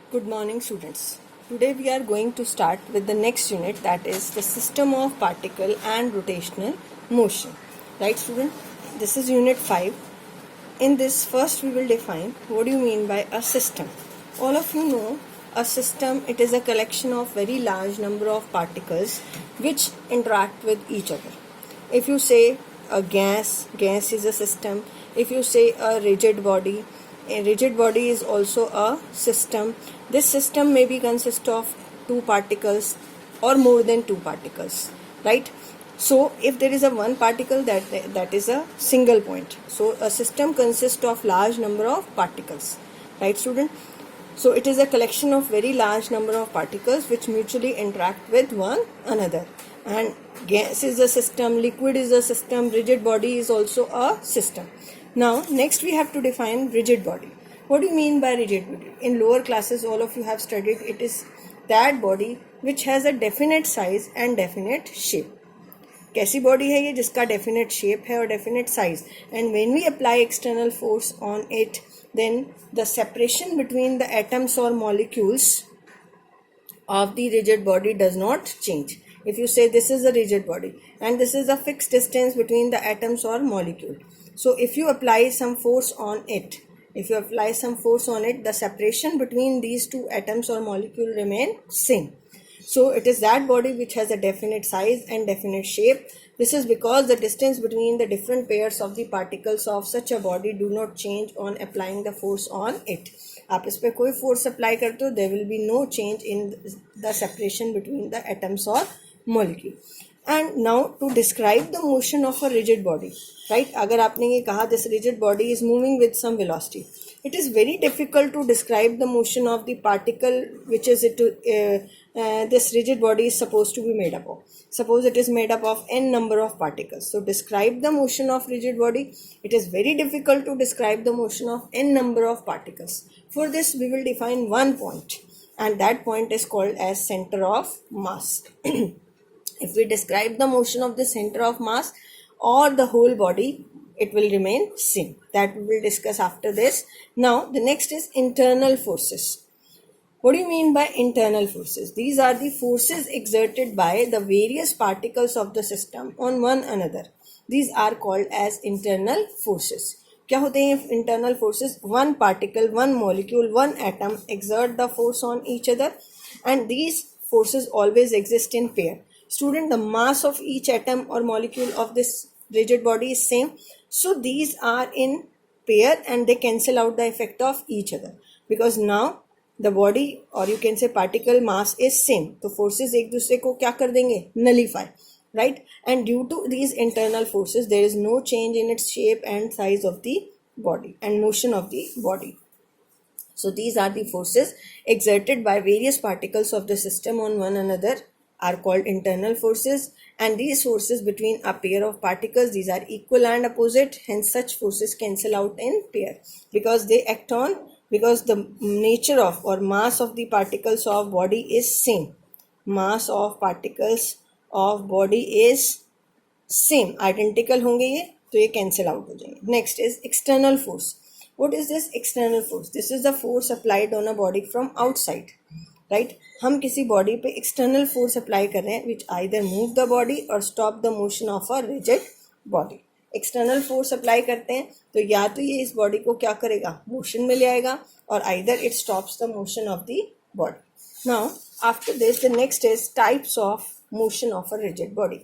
Good morning, students. Today we are going to start with the next unit, that is the system of particle and rotational motion. Right, student? This is unit 5. In this, first we will define what do you mean by a system. All of you know a system, it is a collection of very large number of particles which interact with each other. If you say a gas is a system. If you say a rigid body is also a system. This system may be consist of two particles or more than two particles, right? So if there is a one particle, that is a single point. So a system consists of large number of particles, right, student? So it is a collection of very large number of particles which mutually interact with one another. And gas is a system, liquid is a system, rigid body is also a system. Now next we have to define rigid body. What do you mean by rigid body? In lower classes all of you have studied, it is that body which has a definite size and definite shape. कैसी body है ये जिसका definite shape है और definite size, and when we apply external force on it, then the separation between the atoms or molecules of the rigid body does not change. If you say this is a rigid body and this is a fixed distance between the atoms or molecule, so if you apply some force on it, the separation between these two atoms or molecule remain same. So it is that body which has a definite size and definite shape. This is because the distance between the different pairs of the particles of such a body do not change on applying the force on it. आप इस पे कोई force apply करते हो, there will be no change in the separation between the atoms or molecule. And now to describe the motion of a rigid body, right? अगर आपने ये कहा this rigid body is moving with some velocity, it is very difficult to describe the motion of the particle which is this rigid body is supposed to be made up of. Suppose it is made up of n number of particles. So describe the motion of rigid body. It is very difficult to describe the motion of n number of particles. For this we will define one point, and that point is called as center of mass. If we describe the motion of the center of mass or the whole body, it will remain same. That we will discuss after this. Now the next is internal forces. What do you mean by internal forces? These are the forces exerted by the various particles of the system on one another. These are called as internal forces. क्या होते हैं internal forces? One particle, one molecule, one atom exert the force on each other, and these forces always exist in pair. Student, the mass of each atom or molecule of this rigid body is same. So these are in pair and they cancel out the effect of each other, because now the body or you can say particle mass is same. तो forces एक दूसरे को क्या कर देंगे? Nullify, right? And due to these internal forces, there is no change in its shape and size of the body and motion of the body. So these are the forces exerted by various particles of the system on one another are called internal forces, and these forces between a pair of particles, these are equal and opposite, hence such forces cancel out in pair because they act on, because the nature of or mass of the particles of body is same. Mass of particles of body is same, identical होंगे ये, तो ये cancel out हो जाएंगे. Next is external force. What is this external force? This is the force applied on a body from outside, right? हम किसी body पे external force apply कर रहे हैं विच आइदर मूव द बॉडी और stop the motion of a rigid body. External force apply करते हैं तो या तो ये इस बॉडी को क्या करेगा? मोशन में ले आएगा, और either it stops the motion of the body. Now after this the next is types of motion of a rigid body.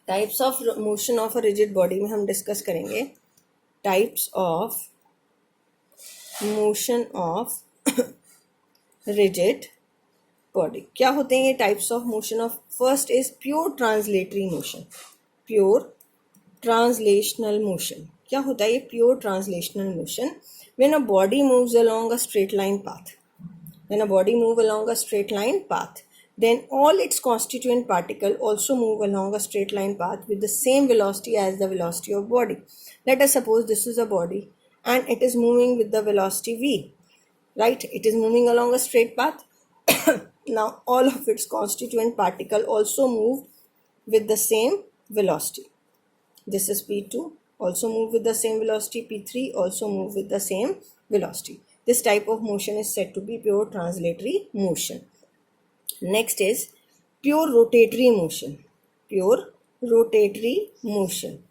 Types of motion of a rigid body में हम डिस्कस करेंगे types of motion of rigid body. क्या होते हैं ये types of motion of? First is pure translatory motion. Pure translational motion. क्या होता है ये pure translational motion? When a body moves along a straight line path, when a body move along a straight line path, then all its constituent particle also move along a straight line path with the same velocity as the velocity of body. Let us suppose this is a body and it is moving with the velocity v, right? It is moving along a straight path. Now all of its constituent particle also move with the same velocity. This is P2, also move with the same velocity. P3 also move with the same velocity. This type of motion is said to be pure translatory motion. Next is pure rotatory motion. Pure rotatory motion.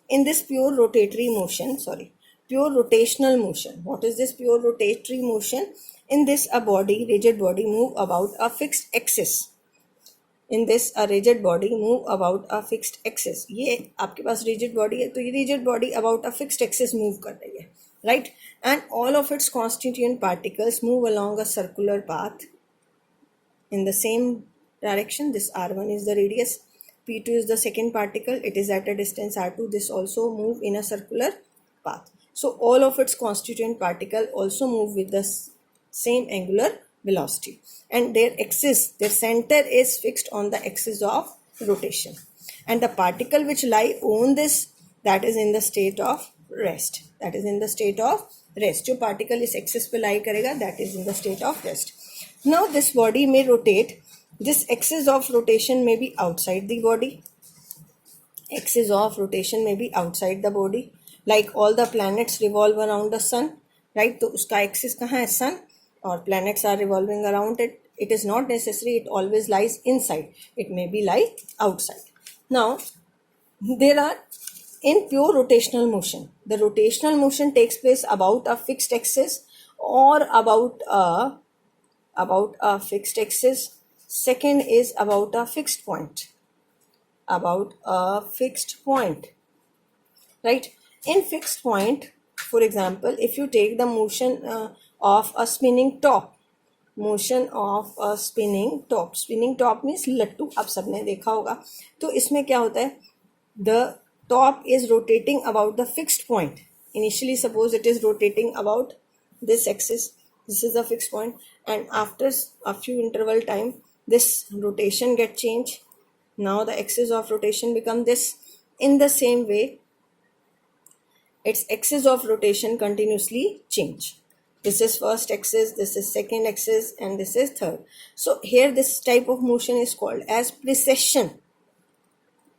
In this pure rotational motion. What is this pure rotatory motion? In this, a rigid body move about a fixed axis. In this, a rigid body move about a fixed axis. ये आपके पास rigid body है, तो ये rigid body about a fixed axis move कर रही है, right? And all of its constituent particles move along a circular path in the same direction. This R1 is the radius, P2 is the second particle, it is at a distance R2. This also move in a circular path. So all of its constituent particle also move with the same angular velocity, and their center is fixed on the axis of rotation, and the particle which lie on this, that is in the state of rest. जो particle इस axis पे lie करेगा, that is in the state of rest. Now this body may rotate. This axis of rotation may be outside the body. Like all the planets revolve around the sun, right? तो उसका axis कहाँ है? Sun. Or planets are revolving around it. It is not necessary it always lies inside. It may be lie outside. Now, there are in pure rotational motion. The rotational motion takes place about a fixed axis or about a fixed axis. Second is about a fixed point. Right? In fixed point, for example, if you take the motion of a spinning top means लट्टू, आप सबने देखा होगा. तो इसमें क्या होता है? The top is rotating about the fixed point. Initially, suppose it is rotating about this axis. This is the fixed point, and after a few interval time, this rotation get changed. Now the axis of rotation become this. In the same way, its axis of rotation continuously change. This is first axis, this is second axis, and this is third. So here this type of motion is called as precession.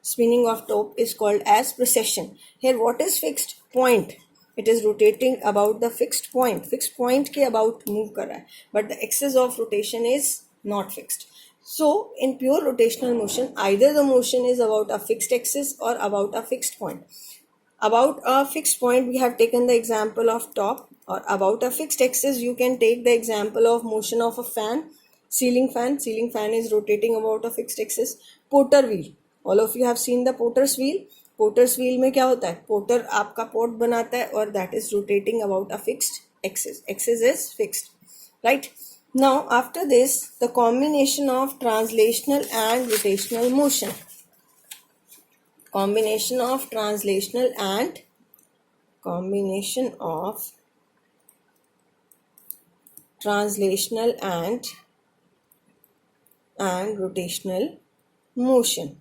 Spinning of top is called as precession. Here what is fixed? Point. It is rotating about the fixed point. Fixed point के about move कर रहा है, but the axis of rotation is not fixed. So in pure rotational motion, either the motion is about a fixed axis or about a fixed point. About a fixed point, we have taken the example of top, or about a fixed axis, you can take the example of motion of a fan, ceiling fan. Ceiling fan is rotating about a fixed axis. Porter wheel. All of you have seen the potter's wheel. Potter's wheel में क्या होता है? Porter आपका pot बनाता है, और that is rotating about a fixed axis. Axis is fixed, right? Now, after this, the combination of translational and rotational motion. Combination of translational and rotational motion.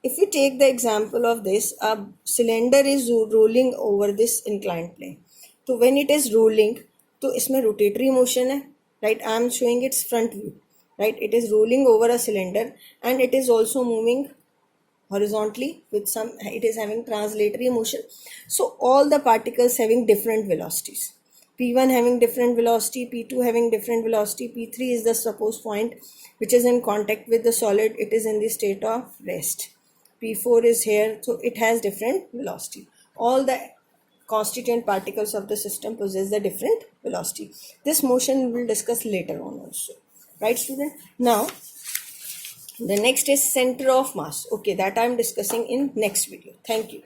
If we take the example of this, a cylinder is rolling over this inclined plane. So when it is rolling, तो इसमें rotatory motion है, right? I am showing its front view, right? It is rolling over a cylinder, and it is also moving horizontally with some, it is having translatory motion. So all the particles having different velocities. P1 having different velocity, P2 having different velocity, P3 is the supposed point which is in contact with the solid. It is in the state of rest. P4 is here, so it has different velocity. All the constituent particles of the system possess the different velocity. This motion we will discuss later on also. Right, student? Now, the next is center of mass. Okay, that I am discussing in next video. Thank you.